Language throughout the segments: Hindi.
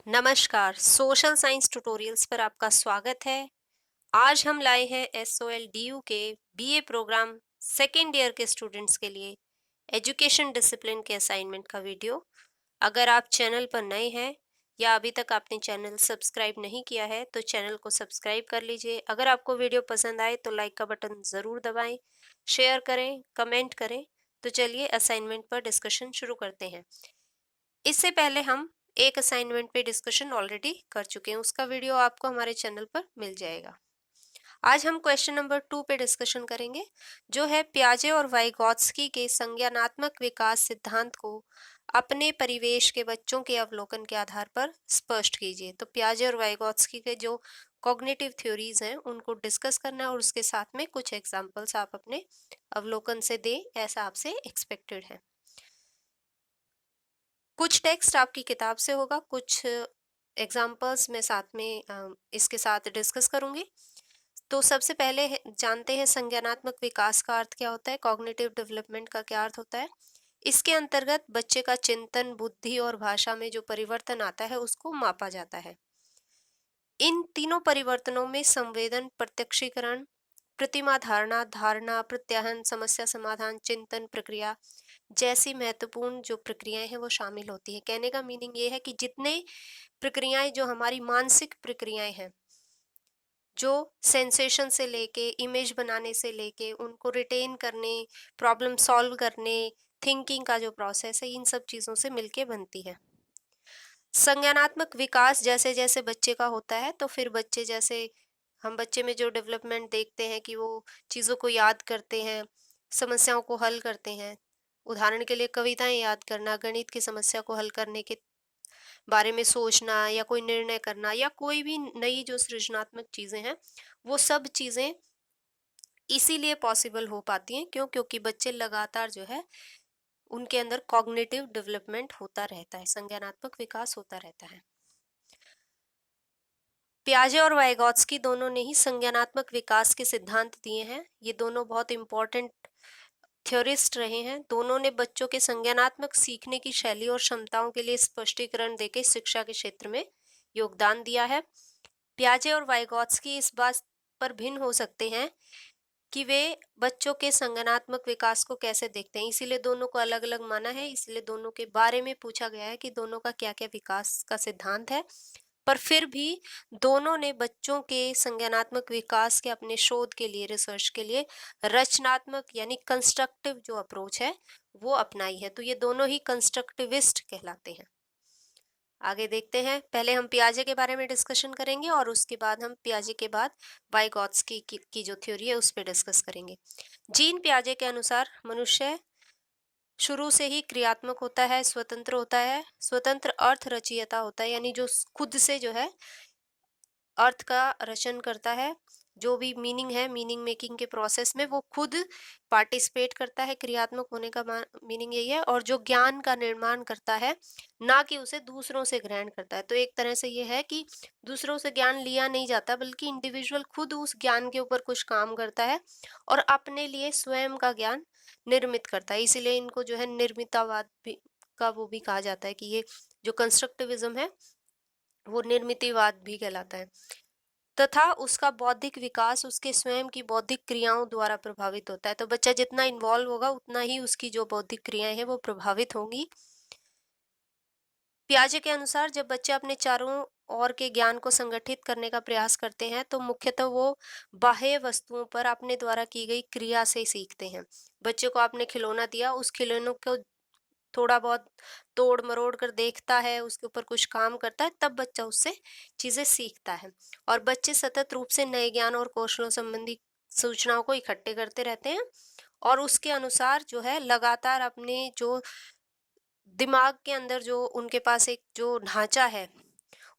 नमस्कार, सोशल साइंस ट्यूटोरियल्स पर आपका स्वागत है। आज हम लाए हैं एसओएल के बीए प्रोग्राम सेकेंड ईयर के स्टूडेंट्स के लिए एजुकेशन डिसिप्लिन के असाइनमेंट का वीडियो। अगर आप चैनल पर नए हैं या अभी तक आपने चैनल सब्सक्राइब नहीं किया है तो चैनल को सब्सक्राइब कर लीजिए। अगर आपको वीडियो पसंद आए तो लाइक का बटन ज़रूर दबाएं, शेयर करें, कमेंट करें। तो चलिए असाइनमेंट पर डिस्कशन शुरू करते हैं। इससे पहले हम एक असाइनमेंट पे डिस्कशन ऑलरेडी कर चुके हैं, उसका वीडियो आपको हमारे चैनल पर मिल जाएगा। आज हम क्वेश्चन नंबर 2 पे डिस्कशन करेंगे, जो है पियाजे और वाइगॉत्स्की के संज्ञानात्मक विकास सिद्धांत को अपने परिवेश के बच्चों के अवलोकन के आधार पर स्पष्ट कीजिए। तो पियाजे और वाइगॉत्स्की के जो कॉग्निटिव थ्योरीज हैं उनको डिस्कस करना है और उसके साथ में कुछ एग्जाम्पल्स आप अपने अवलोकन से दें, ऐसा आपसे एक्सपेक्टेड है। कुछ टेक्स्ट आपकी किताब से होगा, कुछ एग्जाम्पल्स मैं साथ में इसके साथ डिस्कस करूंगी। तो सबसे पहले जानते हैं संज्ञानात्मक विकास का अर्थ क्या होता है, कॉग्निटिव डेवलपमेंट का क्या अर्थ होता है। इसके अंतर्गत बच्चे का चिंतन, बुद्धि और भाषा में जो परिवर्तन आता है उसको मापा जाता है। इन तीनों परिवर्तनों में संवेदन, प्रत्यक्षीकरण, प्रतिमा धारणा, धारणा प्रत्याहन, समस्या समाधान, चिंतन प्रक्रिया जैसी महत्वपूर्ण जो प्रक्रियाएं हैं वो शामिल होती है। कहने का मीनिंग ये है कि जितने प्रक्रियाएं जो हमारी मानसिक प्रक्रियाएं हैं, जो सेंसेशन से लेके इमेज बनाने से लेके उनको रिटेन करने, प्रॉब्लम सॉल्व करने, थिंकिंग का जो प्रोसेस है, इन सब चीज़ों से मिलके बनती है। संज्ञानात्मक विकास जैसे जैसे बच्चे का होता है तो फिर बच्चे जैसे हम बच्चे में जो डेवलपमेंट देखते हैं कि वो चीज़ों को याद करते हैं, समस्याओं को हल करते हैं। उदाहरण के लिए कविताएं याद करना, गणित की समस्या को हल करने के बारे में सोचना या कोई निर्णय करना या कोई भी नई जो सृजनात्मक चीज़ें हैं, वो सब चीज़ें इसीलिए पॉसिबल हो पाती हैं क्योंकि बच्चे लगातार जो है उनके अंदर कॉग्निटिव डेवलपमेंट होता रहता है, संज्ञानात्मक विकास होता रहता है। पियाजे और वाइगॉत्स्की दोनों ने ही संज्ञानात्मक विकास के सिद्धांत दिए हैं। ये दोनों बहुत इंपॉर्टेंट थ्योरिस्ट रहे हैं। दोनों ने बच्चों के संज्ञानात्मक सीखने की शैली और क्षमताओं के लिए स्पष्टीकरण देके शिक्षा के क्षेत्र में योगदान दिया है। पियाजे और वाइगॉत्स्की इस बात पर भिन्न हो सकते हैं कि वे बच्चों के संज्ञानात्मक विकास को कैसे देखते हैं, इसीलिए दोनों को अलग अलग माना है। इसलिए दोनों के बारे में पूछा गया है कि दोनों का क्या क्या विकास का सिद्धांत है। पर फिर भी दोनों ने बच्चों के संज्ञानात्मक विकास के अपने शोध के लिए, रिसर्च के लिए रचनात्मक यानी कंस्ट्रक्टिव जो अप्रोच है वो अपनाई है। तो ये दोनों ही कंस्ट्रक्टिविस्ट कहलाते हैं। आगे देखते हैं। पहले हम पियाजे के बारे में डिस्कशन करेंगे और उसके बाद हम पियाजे के बाद वाइगॉत्स्की की जो थ्योरी है उस पर डिस्कस करेंगे। जीन पियाजे के अनुसार मनुष्य शुरू से ही क्रियात्मक होता है, स्वतंत्र होता है, स्वतंत्र अर्थ रचयिता होता है, यानी जो खुद से जो है अर्थ का रचन करता है। जो भी मीनिंग है, मीनिंग मेकिंग के प्रोसेस में वो खुद पार्टिसिपेट करता है। क्रियात्मक होने का मीनिंग यही है। और जो ज्ञान का निर्माण करता है, ना कि उसे दूसरों से ग्रहण करता है। तो एक तरह से ये है कि दूसरों से ज्ञान लिया नहीं जाता, बल्कि इंडिविजुअल खुद उस ज्ञान के ऊपर कुछ काम करता है और अपने लिए स्वयं का ज्ञान निर्मित करता है। इसीलिए इनको जो है निर्मितावाद भी का वो भी कहा जाता है कि ये जो कंस्ट्रक्टिविज्म है वो निर्मितिवाद भी कहलाता है। तथा उसका बौद्धिक विकास उसके स्वयं की बौद्धिक क्रियाओं द्वारा प्रभावित होता है। तो बच्चा जितना इन्वॉल्व होगा उतना ही उसकी जो बौद्धिक क्रियाएं हैं वो प्रभावित होंगी। पियाजे के अनुसार जब बच्चे अपने चारों ओर के ज्ञान को संगठित करने का प्रयास करते हैं तो मुख्यतः वो बाह्य वस्तुओं पर अपने द्वारा की गई क्रिया से सीखते हैं। बच्चे को आपने खिलौना दिया, उस खिलौनों को थोड़ा बहुत तोड़ मरोड़ कर देखता है, उसके ऊपर कुछ काम करता है, तब बच्चा उससे चीजें सीखता है। और बच्चे सतत रूप से नए ज्ञान और कौशलों संबंधी सूचनाओं को इकट्ठे करते रहते हैं और उसके अनुसार जो है लगातार अपने जो दिमाग के अंदर जो उनके पास एक जो ढांचा है,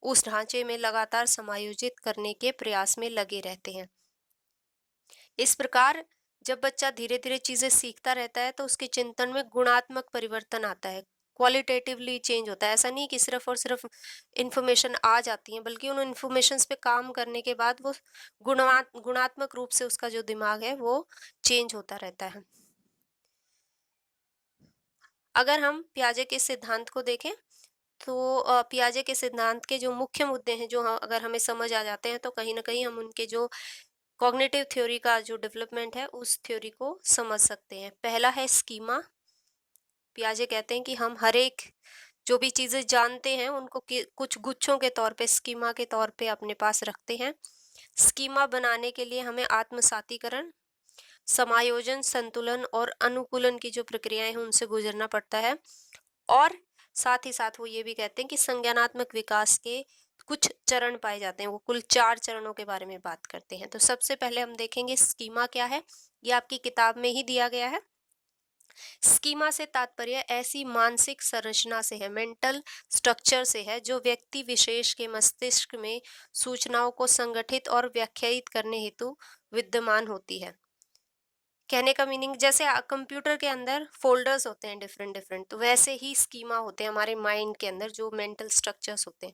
उस ढांचे में लगातार समायोजित करने के प्रयास में लगे रहते हैं। इस प्रकार जब बच्चा धीरे धीरे चीजें सीखता रहता है तो उसके चिंतन में गुणात्मक परिवर्तन आता है, क्वालिटेटिवली चेंज होता है। ऐसा नहीं कि सिर्फ और सिर्फ इंफॉर्मेशन आ जाती है, बल्कि उन इंफॉर्मेशन पे काम करने के बाद वो गुणात्मक रूप से उसका जो दिमाग है वो चेंज होता रहता है। अगर हम पियाजे के सिद्धांत को देखें तो पियाजे के सिद्धांत के जो मुख्य मुद्दे हैं, जो अगर हमें समझ आ जाते हैं, तो कहीं न कहीं हम उनके जो कॉग्निटिव थ्योरी का जो डेवलपमेंट है, उस थ्योरी को समझ सकते हैं। पहला है स्कीमा। पियाजे कहते हैं कि हम हर एक जो भी चीज़ें जानते हैं, उनको कुछ गुच्छों के तौर पे, स्कीमा के तौर पे अपने पास रखते हैं। स्कीमा बनाने के लिए हमें आत्मसातीकरण, समायोजन, संतुलन और अनुकूलन की जो प्रक्रियाएं हैं, उनसे गुजरना पड़ता है। और साथ ही साथ वो ये भी कहते हैं कि संज्ञानात्मक विकास के कुछ चरण पाए जाते हैं। वो कुल 4 चरणों के बारे में बात करते हैं। तो सबसे पहले हम देखेंगे स्कीमा क्या है। ये आपकी किताब में ही दिया गया है। स्कीमा से तात्पर्य ऐसी मानसिक संरचना से है, मेंटल स्ट्रक्चर से है, जो व्यक्ति विशेष के मस्तिष्क में सूचनाओं को संगठित और व्याख्यायित करने हेतु विद्यमान होती है। कहने का मीनिंग, जैसे कंप्यूटर के अंदर फोल्डर्स होते हैं डिफरेंट डिफरेंट, तो वैसे ही स्कीमा होते हैं हमारे माइंड के अंदर, जो मेंटल स्ट्रक्चर्स होते हैं,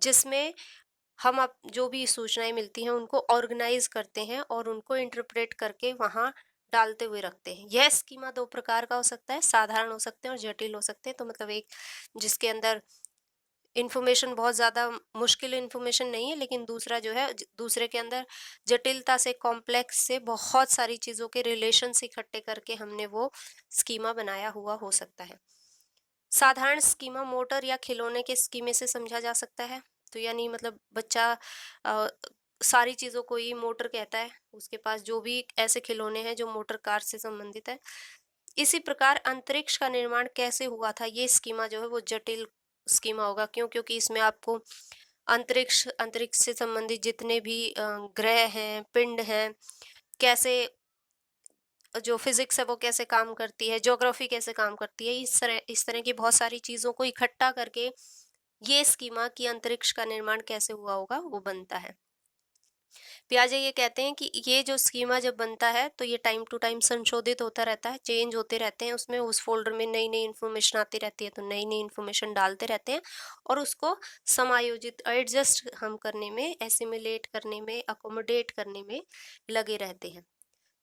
जिसमें हम अब जो भी सूचनाएं मिलती हैं उनको ऑर्गेनाइज करते हैं और उनको इंटरप्रेट करके वहाँ डालते हुए रखते हैं। यह स्कीमा 2 प्रकार का हो सकता है, साधारण हो सकते हैं और जटिल हो सकते हैं। तो मतलब एक जिसके अंदर इन्फॉर्मेशन बहुत ज़्यादा मुश्किल इन्फॉर्मेशन नहीं है, लेकिन दूसरा जो है दूसरे के अंदर जटिलता से, कॉम्प्लेक्स से बहुत सारी चीज़ों के रिलेशंस इकट्ठे करके हमने वो स्कीमा बनाया हुआ हो सकता है। साधारण स्कीमा मोटर या खिलौने के स्कीमे से समझा जा सकता है। तो यानी मतलब बच्चा अ, सारी चीज़ों को ही मोटर कहता है, उसके पास जो भी ऐसे खिलौने हैं जो मोटर कार से संबंधित है। इसी प्रकार अंतरिक्ष का निर्माण कैसे हुआ था, ये स्कीमा जो है वो जटिल स्कीमा होगा। क्यों? क्योंकि इसमें आपको अंतरिक्ष अंतरिक्ष से संबंधित जितने भी ग्रह हैं, पिंड हैं, कैसे जो फिजिक्स है वो कैसे काम करती है, ज्योग्राफी कैसे काम करती है, इस तरह की बहुत सारी चीज़ों को इकट्ठा करके ये स्कीमा कि अंतरिक्ष का निर्माण कैसे हुआ होगा, वो बनता है। पियाजे ये कहते हैं कि ये जो स्कीमा जब बनता है, तो ये टाइम टू टाइम संशोधित होता रहता है, चेंज होते रहते हैं, उसमें उस फोल्डर में नई नई इन्फॉर्मेशन आती रहती है, तो नई नई इन्फॉर्मेशन डालते रहते हैं और उसको समायोजित, एडजस्ट हम करने में, एसिमिलेट करने में, अकोमोडेट करने में लगे रहते हैं।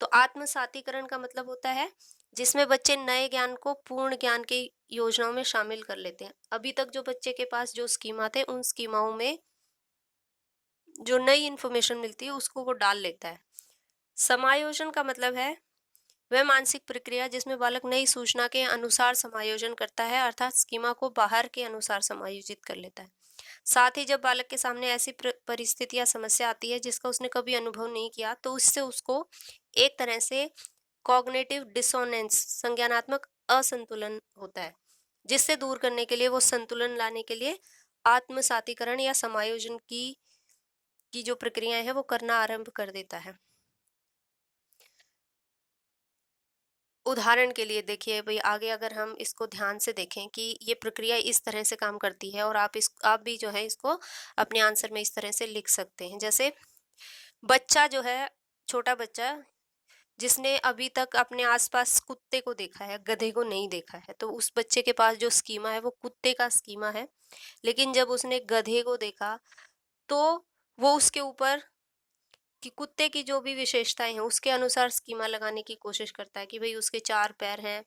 तो आत्मसातीकरण का मतलब होता है जिसमें बच्चे नए ज्ञान को पूर्ण ज्ञान की योजनाओं में शामिल कर लेते हैं। अभी तक जो बच्चे के पास जो स्कीमा थे, उन स्कीमाओं में जो नई इन्फॉर्मेशन मिलती है उसको वो डाल लेता है। समायोजन का मतलब है वह मानसिक प्रक्रिया जिसमें बालक नई सूचना के अनुसार समायोजन करता है, अर्थात स्कीमा को बाहर के अनुसार समायोजित कर लेता है। साथ ही जब बालक के सामने ऐसी परिस्थिति या समस्या आती है जिसका उसने कभी अनुभव नहीं किया, तो उससे उसको एक तरह से कॉग्निटिव डिसोनेंस, संज्ञानात्मक असंतुलन होता है, जिससे दूर करने के लिए, वो संतुलन लाने के लिए आत्मसातीकरण या समायोजन की जो प्रक्रियाएं हैं वो करना आरंभ कर देता है। उदाहरण के लिए देखिए भाई, आगे अगर हम इसको ध्यान से देखें कि ये प्रक्रिया इस तरह से काम करती है, और आप भी जो है इसको अपने आंसर में इस तरह से लिख सकते हैं। जैसे बच्चा जो है, छोटा बच्चा जिसने अभी तक अपने आसपास कुत्ते को देखा है, गधे को नहीं देखा है, तो उस बच्चे के पास जो स्कीमा है वो कुत्ते का स्कीमा है। लेकिन जब उसने गधे को देखा, तो वो उसके ऊपर कि कुत्ते की जो भी विशेषताएं हैं उसके अनुसार स्कीमा लगाने की कोशिश करता है कि भाई उसके 4 पैर हैं,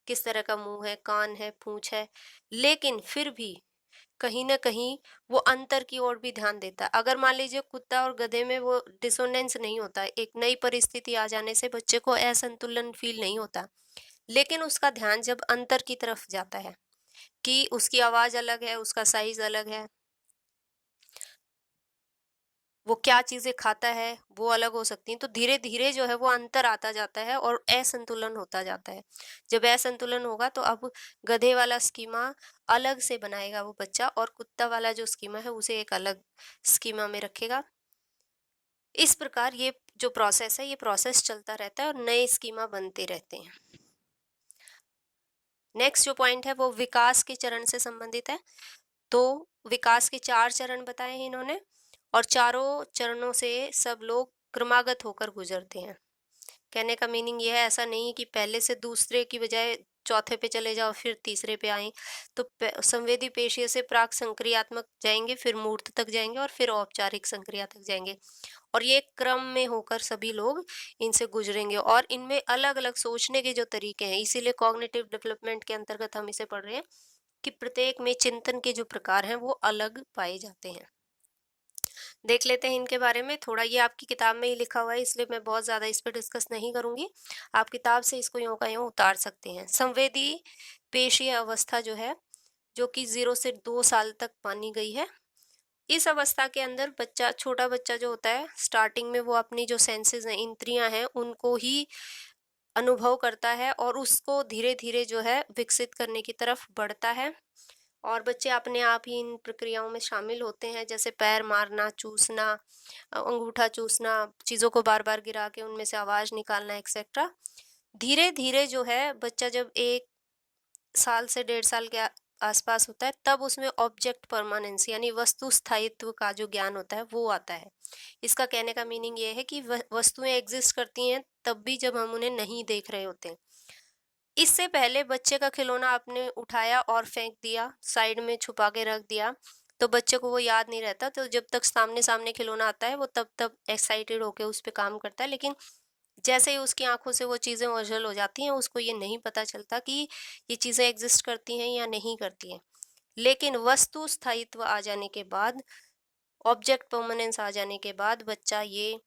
किस तरह का मुंह है, कान है, पूंछ है। लेकिन फिर भी कहीं न कहीं वो अंतर की ओर भी ध्यान देता है। अगर मान लीजिए कुत्ता और गधे में वो डिसोनेंस नहीं होता, एक नई परिस्थिति आ जाने से बच्चे को असंतुलन फ़ील नहीं होता, लेकिन उसका ध्यान जब अंतर की तरफ जाता है कि उसकी आवाज़ अलग है, उसका साइज़ अलग है, वो क्या चीज़ें खाता है, वो अलग हो सकती हैं, तो धीरे-धीरे जो है वो अंतर आता जाता है और असंतुलन होता जाता है। जब असंतुलन होगा तो अब गधे वाला स्कीमा अलग से बनाएगा वो बच्चा, और कुत्ता वाला जो स्कीमा है उसे एक अलग स्कीमा में रखेगा। इस प्रकार ये जो प्रोसेस है, ये प्रोसेस चलता रहता है और नए स्कीमा बनते रहते हैं। नेक्स्ट जो पॉइंट है वो विकास के चरण से संबंधित है। तो विकास के 4 चरण बताए हैं इन्होंने, और चारों चरणों से सब लोग क्रमागत होकर गुजरते हैं। कहने का मीनिंग ये है, ऐसा नहीं है कि पहले से दूसरे की बजाय चौथे पे चले जाओ फिर तीसरे पे आए। तो संवेदी पेशीय से प्राक संक्रियात्मक जाएंगे, फिर मूर्त तक जाएंगे और फिर औपचारिक संक्रिया तक जाएंगे, और ये क्रम में होकर सभी लोग इनसे गुजरेंगे। और इनमें अलग अलग सोचने के जो तरीके हैं, इसीलिए कॉग्निटिव डेवलपमेंट के अंतर्गत हम इसे पढ़ रहे हैं। कि प्रत्येक में चिंतन के जो प्रकार हैं वो अलग पाए जाते हैं। देख लेते हैं इनके बारे में थोड़ा। ये आपकी किताब में ही लिखा हुआ है, इसलिए मैं बहुत ज़्यादा इस पे डिस्कस नहीं करूँगी। आप किताब से इसको यों का यों उतार सकते हैं। संवेदी पेशीय अवस्था जो है, जो कि 0 से 2 साल तक मानी गई है। इस अवस्था के अंदर बच्चा, छोटा बच्चा जो होता है, स्टार्टिंग में वो अपनी जो सेंसेस हैं, इंद्रियाँ हैं, उनको ही अनुभव करता है और उसको धीरे-धीरे जो है विकसित करने की तरफ बढ़ता है। और बच्चे अपने आप ही इन प्रक्रियाओं में शामिल होते हैं, जैसे पैर मारना, चूसना, अंगूठा चूसना, चीज़ों को बार-बार गिरा के उनमें से आवाज़ निकालना एक्सेट्रा। धीरे-धीरे जो है बच्चा जब 1 साल से 1.5 साल के आसपास होता है, तब उसमें ऑब्जेक्ट परमानेंस यानी वस्तु स्थायित्व का जो ज्ञान होता है वो आता है। इसका कहने का मीनिंग ये है कि वस्तुएं एग्जिस्ट करती हैं तब भी जब हम उन्हें नहीं देख रहे होते हैं। इससे पहले बच्चे का खिलौना आपने उठाया और फेंक दिया, साइड में छुपा के रख दिया, तो बच्चे को वो याद नहीं रहता। तो जब तक सामने-सामने खिलौना आता है, वो तब एक्साइटेड होके उस पे काम करता है। लेकिन जैसे ही उसकी आँखों से वो चीज़ें ओझल हो जाती हैं, उसको ये नहीं पता चलता कि ये चीज़ें एग्ज़िस्ट करती हैं या नहीं करती हैं। लेकिन वस्तु स्थायित्व आ जाने के बाद, ऑब्जेक्ट परमानेंस आ जाने के बाद बच्चा ये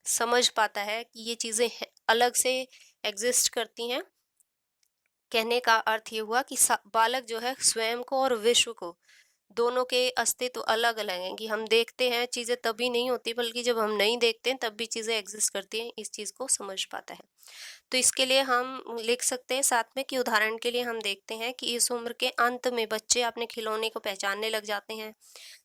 समझ पाता है कि ये चीज़ें अलग से एग्ज़िस्ट करती हैं। कहने का अर्थ ये हुआ कि बालक जो है स्वयं को और विश्व को, दोनों के अस्तित्व अलग अलग हैं, कि हम देखते हैं चीजें तभी नहीं होती, बल्कि जब हम नहीं देखते हैं तब भी चीजें एग्जिस्ट करती हैं। इस चीज को समझ पाता है। तो इसके लिए हम लिख सकते हैं साथ में कि उदाहरण के लिए हम देखते हैं कि इस उम्र के अंत में बच्चे अपने खिलौने को पहचानने लग जाते हैं।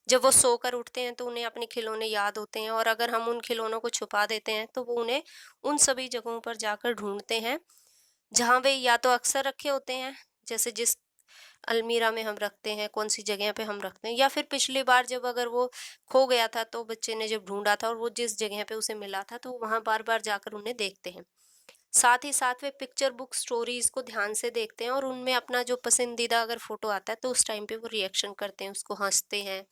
जब वो सोकर उठते हैं तो उन्हें अपने खिलौने याद होते हैं, और अगर हम उन खिलौनों को छुपा देते हैं तो वो उन्हें उन सभी जगहों पर जाकर ढूंढते हैं जहाँ वे या तो अक्सर रखे होते हैं, जैसे जिस अलमीरा में हम रखते हैं, कौन-सी जगह पे हम रखते हैं, या फिर पिछली बार जब अगर वो खो गया था तो बच्चे ने जब ढूँढा था और वो जिस जगह पे उसे मिला था, तो वहाँ बार-बार जाकर उन्हें देखते हैं। साथ ही साथ वे पिक्चर बुक स्टोरीज़ को ध्यान से देखते हैं और उनमें अपना जो पसंदीदा अगर फ़ोटो आता है तो उस टाइम पे वो रिएक्शन करते हैं, उसको हँसते हैं,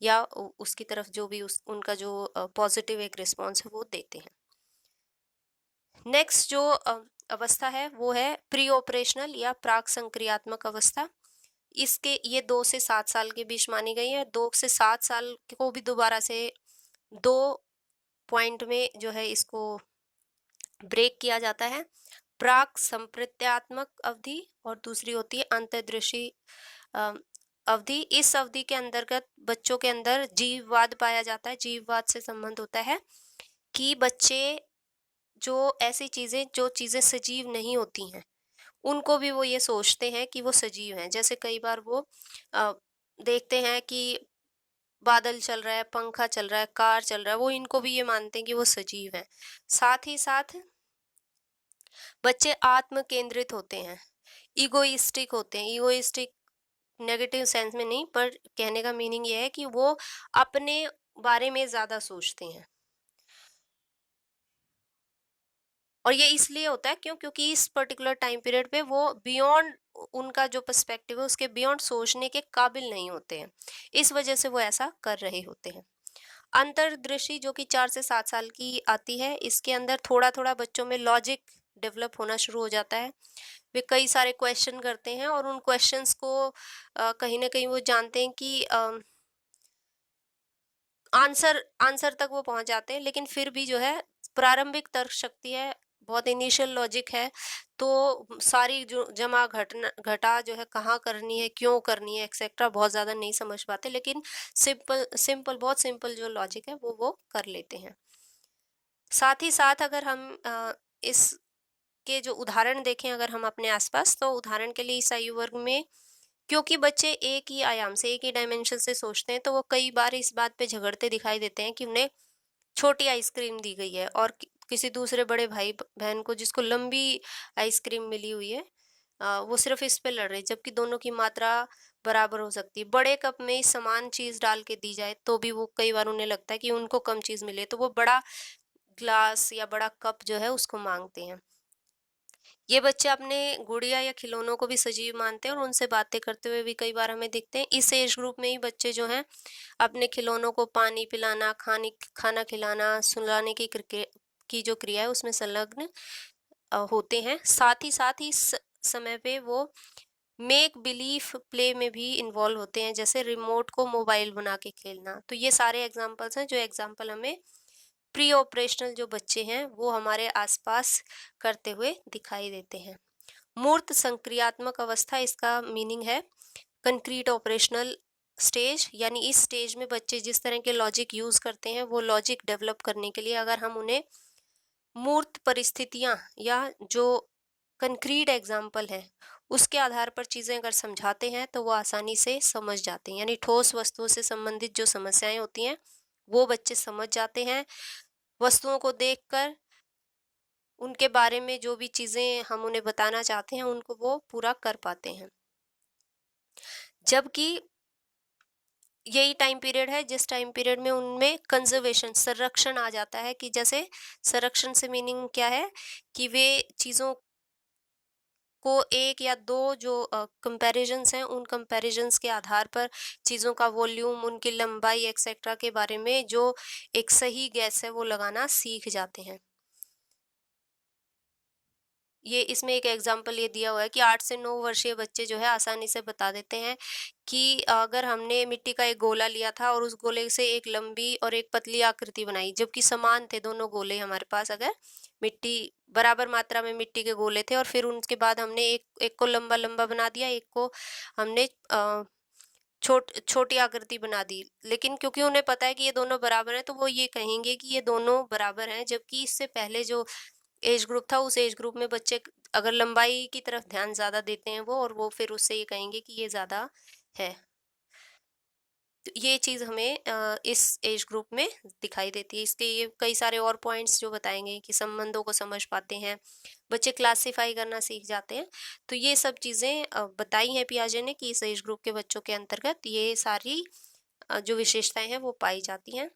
या उसकी तरफ जो भी उनका जो पॉज़िटिव एक रिस्पॉन्स है वो देते हैं। नेक्स्ट जो अवस्था है वो है प्री ऑपरेशनल या प्राक संक्रियात्मक अवस्था। इसके ये 2 से 7 साल के बीच मानी गई है। 2 से 7 साल को भी दोबारा से 2 पॉइंट में जो है इसको ब्रेक किया जाता है। प्राक संप्रत्यात्मक अवधि और दूसरी होती है अंतर्दृष्टि अ, अवधि। इस अवधि के अंतर्गत बच्चों के अंदर जीववाद पाया जाता है। जीववाद से संबंध होता है कि बच्चे जो ऐसी चीजें, जो चीजें सजीव नहीं होती हैं, उनको भी वो ये सोचते हैं कि वो सजीव हैं। जैसे कई बार वो अ, देखते हैं कि बादल चल रहा है, पंखा चल रहा है, कार चल रहा है, वो इनको भी ये मानते हैं कि वो सजीव हैं। साथ ही साथ बच्चे आत्म केंद्रित होते हैं, इगोइस्टिक होते हैं। इगोइस्टिक नेगेटिव सेंस में नहीं, पर कहने का मीनिंग ये है कि वो अपने बारे में ज्यादा सोचते हैं। और ये इसलिए होता है क्योंकि इस पर्टिकुलर टाइम पीरियड पे वो बियॉन्ड, उनका जो पर्सपेक्टिव है उसके बियॉन्ड सोचने के काबिल नहीं होते हैं। इस वजह से वो ऐसा कर रहे होते हैं। अंतर्दृष्टि जो कि 4 से 7 साल की आती है, इसके अंदर थोड़ा-थोड़ा बच्चों में लॉजिक डेवलप होना शुरू हो जाता है। वे कई सारे क्वेश्चन करते हैं और उन क्वेश्चंस को कहीं न कहीं वो जानते हैं कि आंसर आंसर तक वो पहुँच जाते हैं, लेकिन फिर भी जो है प्रारंभिक तर्क शक्ति है, बहुत इनिशियल लॉजिक है, तो सारी जो जमा घटा जो है कहाँ करनी है, क्यों करनी है एक्सेट्रा बहुत ज़्यादा नहीं समझ पाते, लेकिन सिंपल सिंपल बहुत सिंपल जो लॉजिक है वो कर लेते हैं। साथ ही साथ अगर हम इसके जो उदाहरण देखें अगर हम अपने आसपास, तो उदाहरण के लिए इस आयु वर्ग में क्योंकि बच्चे एक ही आयाम से, एक ही डायमेंशन से सोचते हैं, तो वो कई बार इस बात पे झगड़ते दिखाई देते हैं कि उन्हें छोटी आइसक्रीम दी गई है और किसी दूसरे बड़े भाई बहन को जिसको लंबी आइसक्रीम मिली हुई है, वो सिर्फ इस पे लड़ रहे हैं, जबकि दोनों की मात्रा बराबर हो सकती है। बड़े कप में समान चीज डाल के दी जाए तो भी वो कई बार उन्हें लगता है कि उनको कम चीज मिले, तो वो बड़ा ग्लास या बड़ा कप जो है उसको मांगते हैं। ये बच्चे अपने गुड़िया या खिलौनों को भी सजीव मानते हैं और उनसे बातें करते हुए भी कई बार हमें दिखते हैं। इस एज ग्रुप में ही बच्चे जो हैं अपने खिलौनों को पानी पिलाना, खाना खिलाना, सुलाने की जो क्रिया है उसमें संलग्न होते हैं। साथ ही इस समय पे वो मेक बिलीफ प्ले में भी इन्वॉल्व होते हैं, जैसे रिमोट को मोबाइल बना के खेलना। तो ये सारे एग्जाम्पल्स हैं जो एग्जाम्पल हमें प्री ऑपरेशनल जो बच्चे हैं वो हमारे आसपास करते हुए दिखाई देते हैं। मूर्त संक्रियात्मक अवस्था, इसका मीनिंग है कंक्रीट ऑपरेशनल स्टेज, यानी इस स्टेज में बच्चे जिस तरह के लॉजिक यूज करते हैं वो लॉजिक डेवलप करने के लिए अगर हम उन्हें मूर्त परिस्थितियां या जो कंक्रीट एग्जाम्पल है उसके आधार पर चीजें अगर समझाते हैं तो वो आसानी से समझ जाते हैं, यानी ठोस वस्तुओं से संबंधित जो समस्याएं होती हैं वो बच्चे समझ जाते हैं। वस्तुओं को देखकर उनके बारे में जो भी चीजें हम उन्हें बताना चाहते हैं उनको वो पूरा कर पाते हैं। जबकि यही टाइम पीरियड है जिस टाइम पीरियड में उनमें कंजर्वेशन, संरक्षण आ जाता है, कि जैसे संरक्षण से मीनिंग क्या है कि वे चीजों को एक या दो जो कंपैरिजंस हैं उन कंपैरिजंस के आधार पर चीज़ों का वॉल्यूम, उनकी लंबाई एक्सेट्रा के बारे में जो एक सही गैस है वो लगाना सीख जाते हैं। ये इसमें एक एग्जाम्पल ये दिया हुआ है कि 8 से 9 वर्षीय बच्चे जो है आसानी से बता देते हैं कि अगर हमने मिट्टी का एक गोला लिया था और उस गोले से एक लंबी और एक पतली आकृति बनाई, जबकि समान थे दोनों गोले हमारे पास, अगर मिट्टी बराबर मात्रा में मिट्टी के गोले थे और फिर उनके बाद हमने एक को लंबा लंबा बना दिया, एक को हमने छोटी आकृति बना दी, लेकिन क्योंकि उन्हें पता है कि ये दोनों बराबर हैं तो वो ये कहेंगे कि ये दोनों बराबर हैं। जबकि इससे पहले जो एज ग्रुप था उस एज ग्रुप में बच्चे अगर लंबाई की तरफ ध्यान ज्यादा देते हैं वो, और वो फिर उससे ये कहेंगे कि ये ज्यादा है। तो ये चीज हमें इस एज ग्रुप में दिखाई देती है। इसके ये कई सारे और पॉइंट्स जो बताएंगे कि संबंधों को समझ पाते हैं, बच्चे क्लासिफाई करना सीख जाते हैं। तो ये सब चीजें बताई हैं पियाजे ने कि इस एज ग्रुप के बच्चों के अंतर्गत ये सारी जो विशेषताएं हैं वो पाई जाती हैं।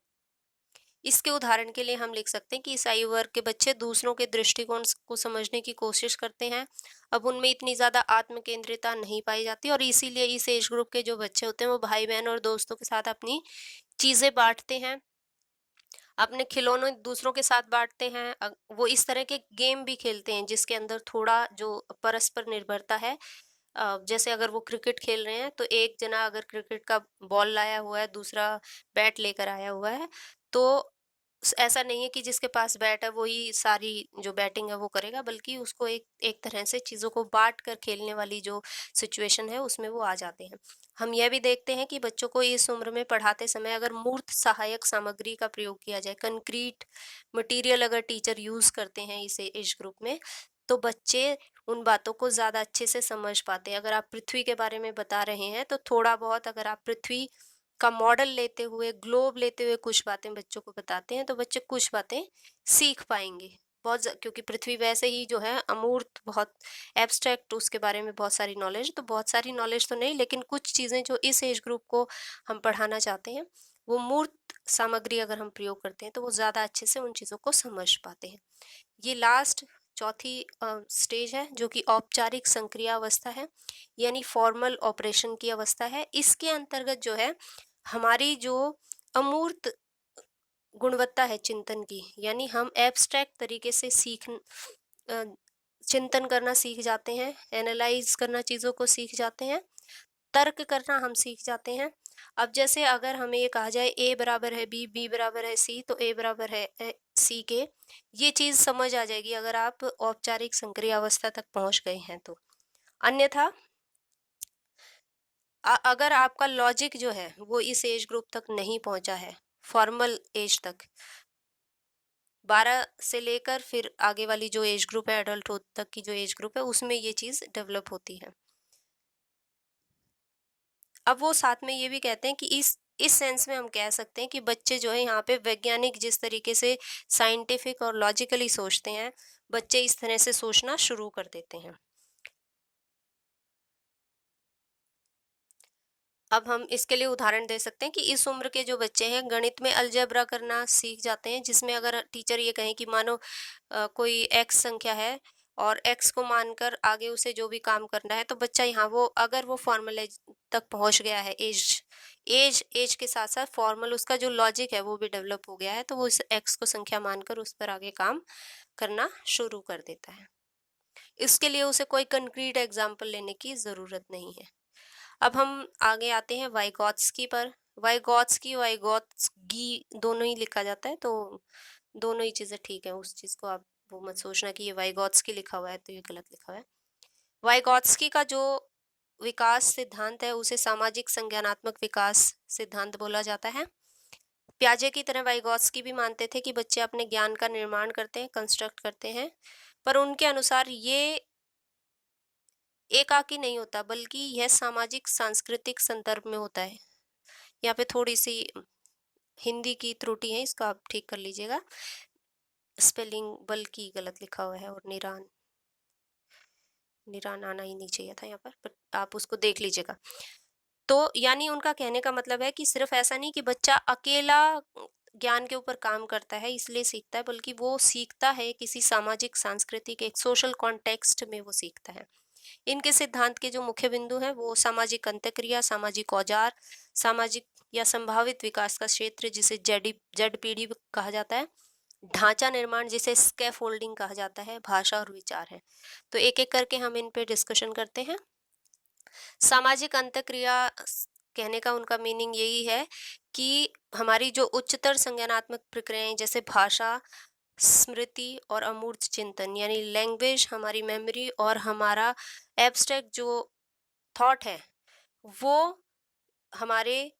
इसके उदाहरण के लिए हम लिख सकते हैं कि इस आयु वर्ग के बच्चे दूसरों के दृष्टिकोण को समझने की कोशिश करते हैं। अब उनमें इतनी ज्यादा आत्म केंद्रिता नहीं पाई जाती और इसीलिए इस एज ग्रुप के जो बच्चे होते हैं वो भाई बहन और दोस्तों के साथ अपनी चीजें बांटते हैं, अपने खिलौनों दूसरों के साथ बांटते हैं। वो इस तरह के गेम भी खेलते हैं जिसके अंदर थोड़ा जो परस्पर निर्भरता है। जैसे अगर वो क्रिकेट खेल रहे हैं तो एक जना अगर क्रिकेट का बॉल लाया हुआ है, दूसरा बैट लेकर आया हुआ है, तो ऐसा नहीं है कि जिसके पास बैट है वही सारी जो बैटिंग है वो करेगा, बल्कि उसको एक एक तरह से चीजों को बांट कर खेलने वाली जो सिचुएशन है उसमें वो आ जाते हैं। हम यह भी देखते हैं कि बच्चों को इस उम्र में पढ़ाते समय अगर मूर्त सहायक सामग्री का प्रयोग किया जाए, कंक्रीट मटेरियल अगर टीचर यूज करते हैं इस एज ग्रुप में, तो बच्चे उन बातों को ज्यादा अच्छे से समझ पाते हैं। अगर आप पृथ्वी के बारे में बता रहे हैं तो थोड़ा बहुत अगर आप पृथ्वी का मॉडल लेते हुए, ग्लोब लेते हुए कुछ बातें बच्चों को बताते हैं तो बच्चे कुछ बातें सीख पाएंगे। क्योंकि पृथ्वी वैसे ही जो है अमूर्त, बहुत एब्स्ट्रैक्ट, उसके बारे में बहुत सारी नॉलेज, तो बहुत सारी नॉलेज तो नहीं, लेकिन कुछ चीजें जो इस एज ग्रुप को हम पढ़ाना चाहते हैं वो मूर्त सामग्री अगर हम प्रयोग करते हैं तो वो ज्यादा अच्छे से उन चीजों को समझ पाते हैं। ये लास्ट चौथी स्टेज है जो कि औपचारिक संक्रिया अवस्था है, यानी फॉर्मल ऑपरेशन की अवस्था है। इसके अंतर्गत जो है हमारी जो अमूर्त गुणवत्ता है चिंतन की, यानी हम एब्स्ट्रैक्ट तरीके से चिंतन करना सीख जाते हैं, एनालाइज करना चीज़ों को सीख जाते हैं, तर्क करना हम सीख जाते हैं। अब जैसे अगर हमें ये कहा जाए ए बराबर है बी, बी बराबर है सी, तो ए बराबर है सी के, ये चीज समझ आ जाएगी अगर आप औपचारिक संक्रिय अवस्था तक पहुंच गए हैं तो। अन्यथा अगर आपका लॉजिक जो है वो इस एज ग्रुप तक नहीं पहुंचा है, फॉर्मल एज तक, 12 से लेकर फिर आगे वाली जो एज ग्रुप है एडल्टहुड तक की जो एज ग्रुप है उसमें ये चीज डेवलप होती है। अब वो साथ में ये भी कहते हैं कि इस सेंस में हम कह सकते हैं कि बच्चे जो है यहाँ पे वैज्ञानिक जिस तरीके से साइंटिफिक और लॉजिकली सोचते हैं, बच्चे इस तरह से सोचना शुरू कर देते हैं। अब हम इसके लिए उदाहरण दे सकते हैं कि इस उम्र के जो बच्चे हैं गणित में अलजेब्रा करना सीख जाते हैं, जिसमें अगर टीचर ये कहें कि मानो कोई एक्स संख्या है और एक्स को मानकर आगे उसे जो भी काम करना है, तो बच्चा यहाँ वो अगर वो फॉर्मल एज तक पहुंच गया है, एज एज एज के साथ साथ फॉर्मल उसका जो लॉजिक है वो भी डेवलप हो गया है, तो वो इस एक्स को संख्या मानकर उस पर आगे काम करना शुरू कर देता है। इसके लिए उसे कोई कंक्रीट एग्जाम्पल लेने की ज़रूरत नहीं है। अब हम आगे आते हैं वाइगॉत्स्की पर। वाइगॉत्स्की, वाइगॉत्स्की दोनों ही लिखा जाता है, तो दोनों ही चीज़ें ठीक है। उस चीज़ को आप वो मत सोचना कि ये वाइगॉत्स्की लिखा हुआ है तो ये गलत लिखा हुआ है। वाइगॉत्स्की का जो विकास सिद्धांत है उसे सामाजिक संज्ञानात्मक विकास सिद्धांत बोला जाता है। प्याजे की तरह वाइगॉत्स्की भी मानते थे कि बच्चे अपने ज्ञान का निर्माण करते हैं, कंस्ट्रक्ट करते हैं, पर उनके अनुसार ये एकाकी नहीं होता, बल्कि यह सामाजिक सांस्कृतिक संदर्भ में होता है। यहाँ पे थोड़ी सी हिंदी की त्रुटि है, इसको आप ठीक कर लीजिएगा। स्पेलिंग बल्कि गलत लिखा हुआ है और निरान निरान आना ही नहीं चाहिए था यहाँ पर, बट आप उसको देख लीजिएगा। तो यानी उनका कहने का मतलब है कि सिर्फ ऐसा नहीं कि बच्चा अकेला ज्ञान के ऊपर काम करता है इसलिए सीखता है, बल्कि वो सीखता है किसी सामाजिक सांस्कृतिक एक सोशल कॉन्टेक्स्ट में वो सीखता है। इनके सिद्धांत के जो मुख्य बिंदु हैं वो सामाजिक अंतःक्रिया, सामाजिक औजार, सामाजिक या संभावित विकास का क्षेत्र जिसे जेड पीढ़ी कहा जाता है, ढांचा निर्माण जिसे स्कैफोल्डिंग कहा जाता है, भाषा और विचार है। तो एक एक करके हम इन पे डिस्कशन करते हैं। सामाजिक अंतःक्रिया कहने का उनका मीनिंग यही है कि हमारी जो उच्चतर संज्ञानात्मक प्रक्रियाएं जैसे भाषा, स्मृति और अमूर्त चिंतन यानी लैंग्वेज, हमारी मेमोरी और हमारा एब्स्ट्रैक्ट जो थॉट है वो हमारे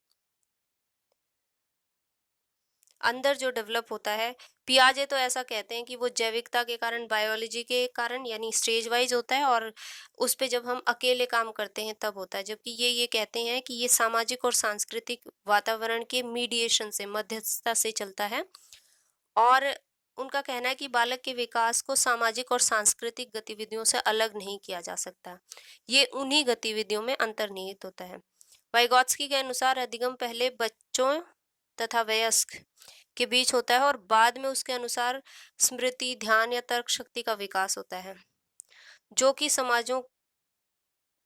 अंदर जो डेवलप होता है। पियाजे तो ऐसा कहते हैं कि वो जैविकता के कारण, बायोलॉजी के कारण यानी स्टेज वाइज होता है और उस पे जब हम अकेले काम करते हैं तब होता है, जबकि ये कहते हैं कि ये सामाजिक और सांस्कृतिक वातावरण के मीडिएशन से, मध्यस्थता से चलता है। और उनका कहना है कि बालक के विकास को सामाजिक और सांस्कृतिक गतिविधियों से अलग नहीं किया जा सकता, ये उन्हीं गतिविधियों में अंतर्निहित होता है। वाइगॉत्स्की के अनुसार अधिगम पहले बच्चों तथा वयस्क के बीच होता है और बाद में उसके अनुसार स्मृति, ध्यान या तर्क शक्ति का विकास होता है, जो कि समाजों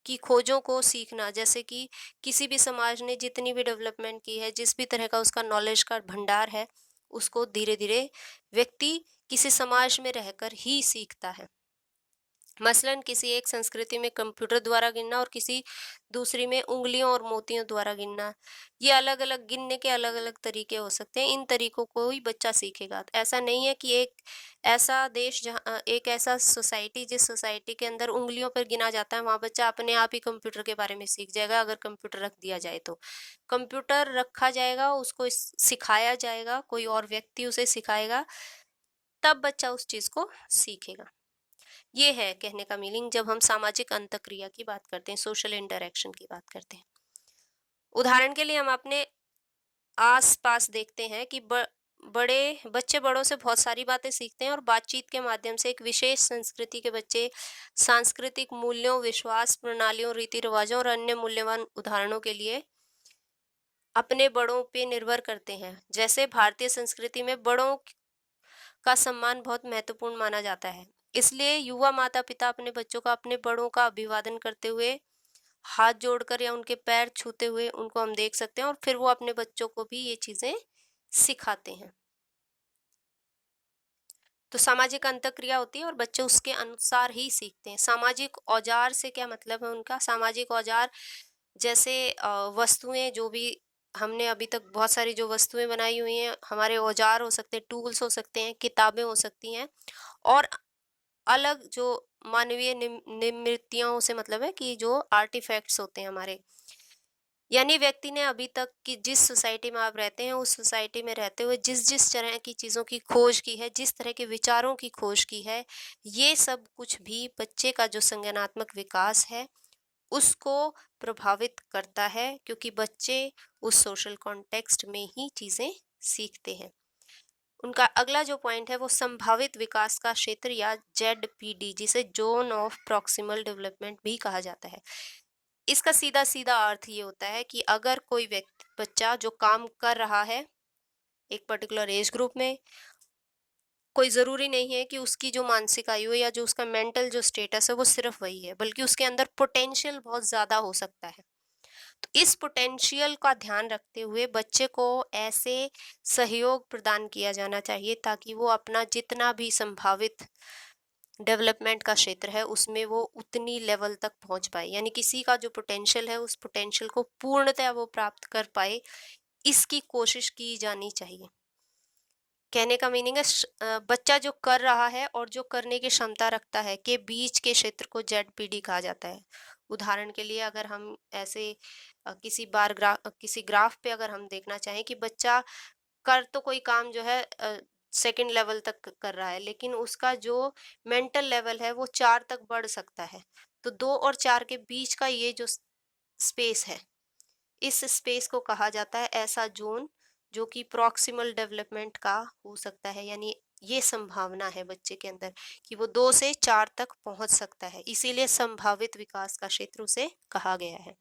की खोजों को सीखना, जैसे कि किसी भी समाज ने जितनी भी डेवलपमेंट की है, जिस भी तरह का उसका नॉलेज का भंडार है, उसको धीरे धीरे व्यक्ति किसी समाज में रहकर ही सीखता है। मसलन किसी एक संस्कृति में कंप्यूटर द्वारा गिनना और किसी दूसरी में उंगलियों और मोतियों द्वारा गिनना, ये अलग अलग गिनने के अलग अलग तरीके हो सकते हैं। इन तरीकों को ही बच्चा सीखेगा। ऐसा नहीं है कि एक ऐसा देश जहाँ एक ऐसा सोसाइटी जिस सोसाइटी के अंदर उंगलियों पर गिना जाता है वहाँ बच्चा अपने आप ही कंप्यूटर के बारे में सीख जाएगा। अगर कंप्यूटर रख दिया जाए तो कंप्यूटर रखा जाएगा, उसको सिखाया जाएगा, कोई और व्यक्ति उसे सिखाएगा, तब बच्चा उस चीज को सीखेगा। ये है कहने का मीनिंग जब हम सामाजिक अंतःक्रिया की बात करते हैं, सोशल इंटरेक्शन की बात करते हैं। उदाहरण के लिए हम अपने आस पास देखते हैं कि बच्चे बड़ों से बहुत सारी बातें सीखते हैं और बातचीत के माध्यम से एक विशेष संस्कृति के बच्चे सांस्कृतिक मूल्यों, विश्वास प्रणालियों, रीति रिवाजों और अन्य मूल्यवान उदाहरणों के लिए अपने बड़ों पे निर्भर करते हैं। जैसे भारतीय संस्कृति में बड़ों का सम्मान बहुत महत्वपूर्ण माना जाता है, इसलिए युवा माता पिता अपने बच्चों का अपने बड़ों का अभिवादन करते हुए, हाथ जोड़कर या उनके पैर छूते हुए उनको हम देख सकते हैं और फिर वो अपने बच्चों को भी ये चीजें सिखाते हैं। तो सामाजिक अंतःक्रिया होती है और बच्चे उसके अनुसार ही सीखते हैं। सामाजिक औजार से क्या मतलब है उनका? सामाजिक औजार जैसे वस्तुएं, जो भी हमने अभी तक बहुत सारी जो वस्तुएं बनाई हुई हैं, हमारे औजार हो सकते हैं, टूल्स हो सकते हैं, किताबें हो सकती हैं, और अलग जो मानवीय निर्मितियों से मतलब है कि जो आर्टिफैक्ट्स होते हैं हमारे, यानी व्यक्ति ने अभी तक की जिस सोसाइटी में आप रहते हैं उस सोसाइटी में रहते हुए जिस जिस तरह की चीज़ों की खोज की है, जिस तरह के विचारों की खोज की है, ये सब कुछ भी बच्चे का जो संज्ञानात्मक विकास है उसको प्रभावित करता है, क्योंकि बच्चे उस सोशल कॉन्टेक्स्ट में ही चीज़ें सीखते हैं। उनका अगला जो पॉइंट है वो संभावित विकास का क्षेत्र या जेडपीडी, जिसे जोन ऑफ प्रॉक्सिमल डेवलपमेंट भी कहा जाता है। इसका सीधा सीधा अर्थ ये होता है कि अगर कोई व्यक्ति, बच्चा जो काम कर रहा है एक पर्टिकुलर एज ग्रुप में, कोई ज़रूरी नहीं है कि उसकी जो मानसिक आयु या जो उसका मेंटल जो स्टेटस है वो सिर्फ वही है, बल्कि उसके अंदर पोटेंशियल बहुत ज़्यादा हो सकता है। तो इस पोटेंशियल का ध्यान रखते हुए बच्चे को ऐसे सहयोग प्रदान किया जाना चाहिए ताकि वो अपना जितना भी संभावित डेवलपमेंट का क्षेत्र है उसमें वो उतनी लेवल तक पहुंच पाए, यानी किसी का जो पोटेंशियल है उस पोटेंशियल को पूर्णतः वो प्राप्त कर पाए, इसकी कोशिश की जानी चाहिए। कहने का मीनिंग है बच्चा जो कर रहा है और जो करने की क्षमता रखता है के बीच के क्षेत्र को जेडपीडी कहा जाता है। उदाहरण के लिए अगर हम ऐसे किसी ग्राफ पे अगर हम देखना चाहें कि बच्चा कर तो कोई काम जो है सेकंड लेवल तक कर रहा है, लेकिन उसका जो मेंटल लेवल है वो 4 तक बढ़ सकता है। तो 2 और 4 के बीच का ये जो स्पेस है, इस स्पेस को कहा जाता है ऐसा जोन जो कि प्रॉक्सिमल डेवलपमेंट का हो सकता है, यानी ये संभावना है बच्चे के अंदर कि वो 2 से 4 तक पहुंच सकता है, इसीलिए संभावित विकास का क्षेत्र उसे कहा गया है।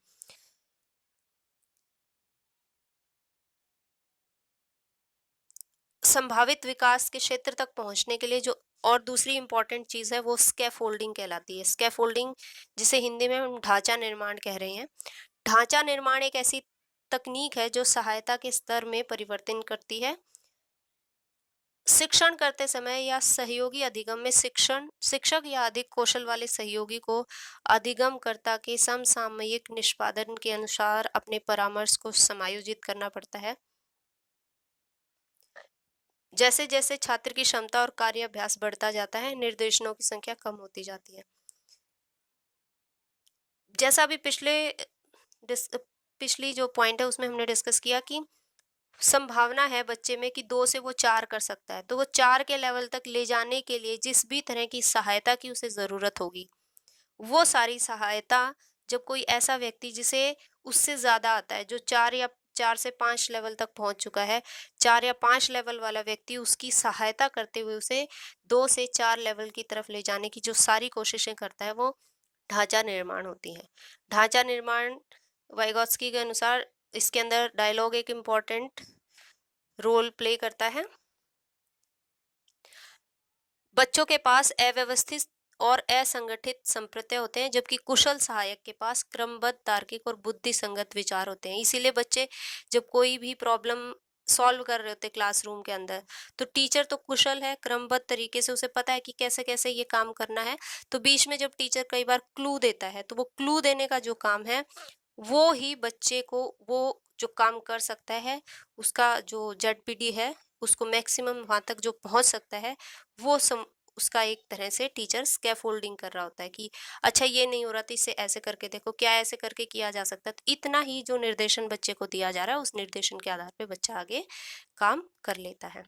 संभावित विकास के क्षेत्र तक पहुंचने के लिए जो और दूसरी इंपॉर्टेंट चीज है वो स्कैफोल्डिंग कहलाती है। स्कैफोल्डिंग, जिसे हिंदी में हम ढांचा निर्माण कह रहे हैं। ढांचा निर्माण एक ऐसी तकनीक है जो सहायता के स्तर में परिवर्तन करती है। शिक्षण करते समय या सहयोगी अधिगम में शिक्षक या अधिक कौशल वाले सहयोगी को अधिगमकर्ता के समसामयिक निष्पादन के अनुसार अपने परामर्श को समायोजित करना पड़ता है। जैसे जैसे छात्र की क्षमता और कार्य अभ्यास बढ़ता जाता है, निर्देशनों की संख्या कम होती जाती है। जैसा अभी पिछली जो पॉइंट है उसमें हमने डिस्कस किया कि संभावना है बच्चे में कि 2 से वो 4 कर सकता है, तो वो 4 के लेवल तक ले जाने के लिए जिस भी तरह की सहायता की उसे जरूरत होगी, वो सारी सहायता जब कोई ऐसा व्यक्ति जिसे उससे ज्यादा आता है, जो 4 से 5 लेवल तक पहुंच चुका है, 4 या 5 लेवल वाला व्यक्ति उसकी सहायता करते हुए उसे 2 से 4 लेवल की तरफ ले जाने की जो सारी कोशिशें करता है, वो ढांचा निर्माण होती है। ढांचा निर्माण वाइगॉत्स्की के अनुसार इसके अंदर डायलॉग एक इम्पॉर्टेंट रोल प्ले करता है। बच्चों के पास अव्यवस्थित और असंगठित संप्रत्यय होते हैं, जबकि कुशल सहायक के पास क्रमबद्ध, तार्किक और बुद्धि संगत विचार होते हैं। इसीलिए बच्चे जब कोई भी प्रॉब्लम सॉल्व कर रहे होते हैं क्लासरूम के अंदर, तो टीचर तो कुशल है, क्रमबद्ध तरीके से उसे पता है कि कैसे कैसे ये काम करना है। तो बीच में जब टीचर कई बार क्लू देता है, तो वो क्लू देने का जो काम है वो ही बच्चे को वो जो काम कर सकता है, उसका जो जेडपीडी है उसको मैक्सिमम वहां तक जो पहुंच सकता है, वो उसका एक तरह से टीचर स्कैफोल्डिंग कर रहा होता है कि अच्छा ये नहीं हो रहा तो इसे ऐसे करके देखो, क्या ऐसे करके किया जा सकता है। तो इतना ही जो निर्देशन बच्चे को दिया जा रहा है, उस निर्देशन के आधार पे बच्चा आगे काम कर लेता है।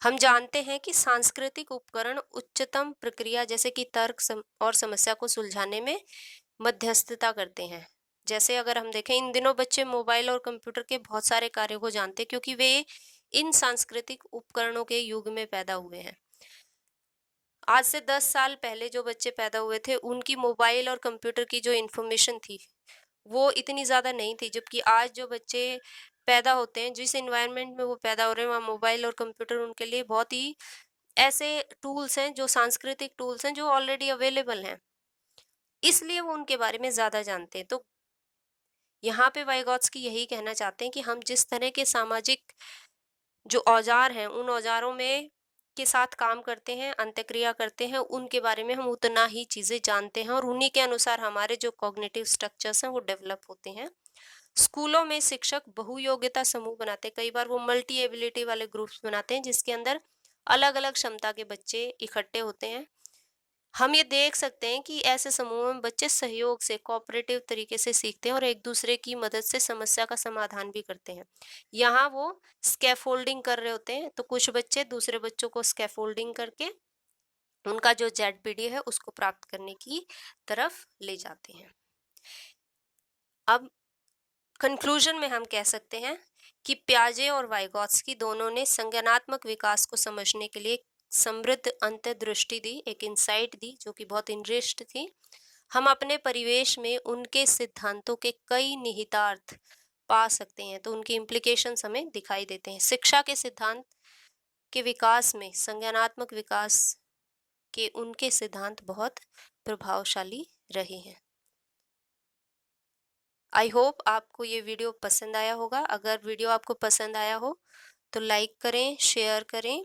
हम जानते हैं कि सांस्कृतिक उपकरण उच्चतम प्रक्रिया जैसे कि और समस्या को सुलझाने में मध्यस्थता करते हैं। जैसे अगर हम देखें, इन दिनों बच्चे मोबाइल और कंप्यूटर के बहुत सारे कार्यों को जानते हैं क्योंकि वे इन सांस्कृतिक उपकरणों के युग में पैदा हुए हैं। आज से 10 साल पहले जो बच्चे पैदा हुए थे, उनकी मोबाइल और कंप्यूटर की जो इंफॉर्मेशन थी वो इतनी ज़्यादा नहीं थी, जबकि आज जो बच्चे पैदा होते हैं, जिस एनवायरनमेंट में वो पैदा हो रहे हैं, वहाँ मोबाइल और कंप्यूटर उनके लिए बहुत ही ऐसे टूल्स हैं, जो सांस्कृतिक टूल्स हैं, जो ऑलरेडी अवेलेबल हैं, इसलिए वो उनके बारे में ज़्यादा जानते हैं। तो यहाँ पे वाइगॉत्स्की यही कहना चाहते हैं कि हम जिस तरह के सामाजिक जो औजार हैं, उन औजारों में के साथ काम करते हैं, अंत्यक्रिया करते हैं, उनके बारे में हम उतना ही चीज़ें जानते हैं और उन्हीं के अनुसार हमारे जो कॉग्निटिव स्ट्रक्चर्स हैं वो डेवलप होते हैं। स्कूलों में शिक्षक बहुयोग्यता समूह बनाते हैं, कई बार वो मल्टी एबिलिटी वाले ग्रुप्स बनाते हैं जिसके अंदर अलग अलग क्षमता के बच्चे इकट्ठे होते हैं। हम ये देख सकते हैं कि ऐसे समूह में बच्चे सहयोग से, कोऑपरेटिव तरीके से सीखते हैं और एक दूसरे की मदद से समस्या का समाधान भी करते हैं। यहाँ वो स्कैफोल्डिंग कर रहे होते हैं, तो कुछ बच्चे दूसरे बच्चों को स्कैफोल्डिंग करके उनका जो जेडपीडी है उसको प्राप्त करने की तरफ ले जाते हैं। अब कंक्लूजन में हम कह सकते हैं कि पियाजे और वाइगॉत्स्की दोनों ने संज्ञानात्मक विकास को समझने के लिए समृद्ध अंतर्दृष्टि दी, एक इंसाइट दी जो कि बहुत इंटरेस्ट थी। हम अपने परिवेश में उनके सिद्धांतों के कई निहितार्थ पा सकते हैं, तो उनके इम्प्लीकेशंस हमें दिखाई देते हैं। शिक्षा के सिद्धांत के विकास में संज्ञानात्मक विकास के उनके सिद्धांत बहुत प्रभावशाली रहे हैं। आई होप आपको ये वीडियो पसंद आया होगा। अगर वीडियो आपको पसंद आया हो तो लाइक करें, शेयर करें,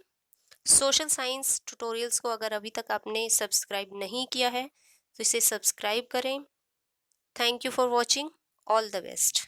सोशल साइंस ट्यूटोरियल्स को अगर अभी तक आपने सब्सक्राइब नहीं किया है तो इसे सब्सक्राइब करें। Thank you for watching. All the best.